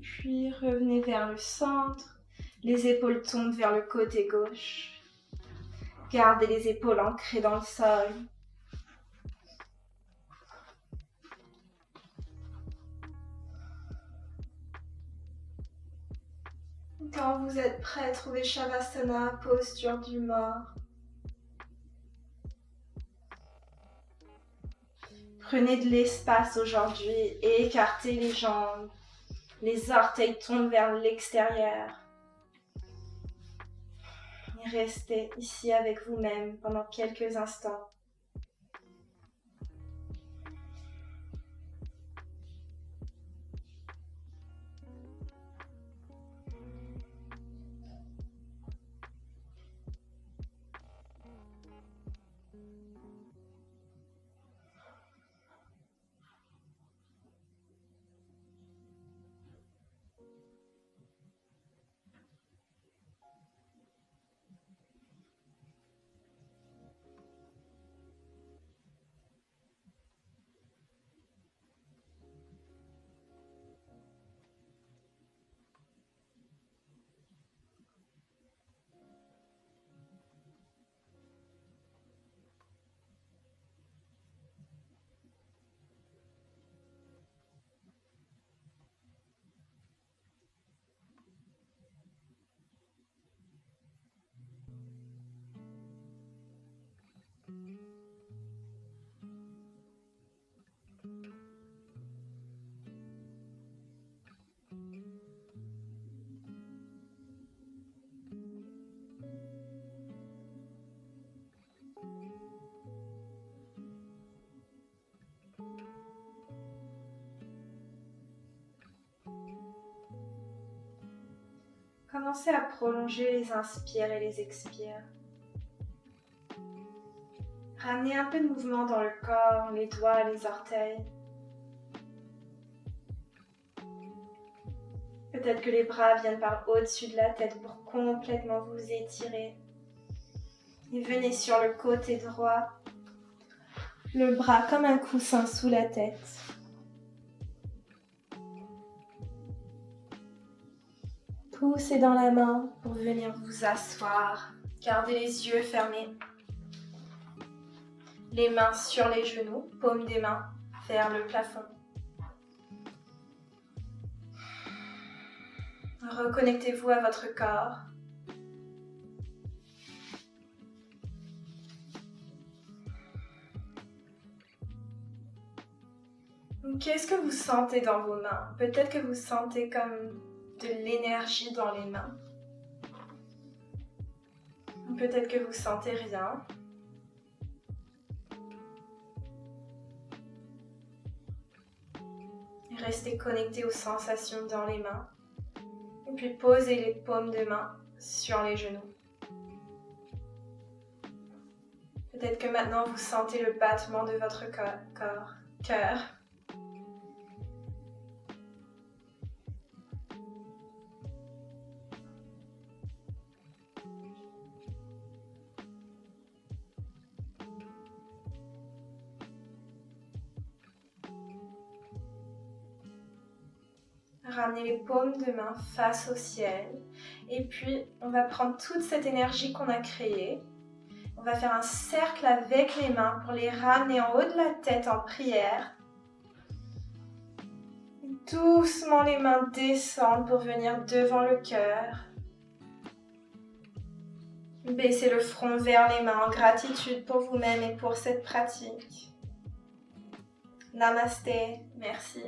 Puis revenez vers le centre, les épaules tombent vers le côté gauche. Gardez les épaules ancrées dans le sol. Quand vous êtes prêt, trouvez Shavasana, posture du mort. Prenez de l'espace aujourd'hui et écartez les jambes. Les orteils tombent vers l'extérieur. Et restez ici avec vous-même pendant quelques instants. Commencez à prolonger les inspires et les expires. Ramenez un peu de mouvement dans le corps, les doigts, les orteils. Peut-être que les bras viennent par au-dessus de la tête pour complètement vous étirer. Et venez sur le côté droit, le bras comme un coussin sous la tête. Poussez dans la main pour venir vous asseoir. Gardez les yeux fermés. Les mains sur les genoux, paumes des mains vers le plafond. Reconnectez-vous à votre corps. Qu'est-ce que vous sentez dans vos mains? Peut-être que vous sentez comme de l'énergie dans les mains. Peut-être que vous sentez rien. Restez connecté aux sensations dans les mains. Et puis posez les paumes de main sur les genoux. Peut-être que maintenant vous sentez le battement de votre cœur. ramener les paumes de main face au ciel. Et puis, on va prendre toute cette énergie qu'on a créée. On va faire un cercle avec les mains pour les ramener en haut de la tête en prière. Doucement, les mains descendent pour venir devant le cœur. Baissez le front vers les mains en gratitude pour vous-même et pour cette pratique. Namasté, merci.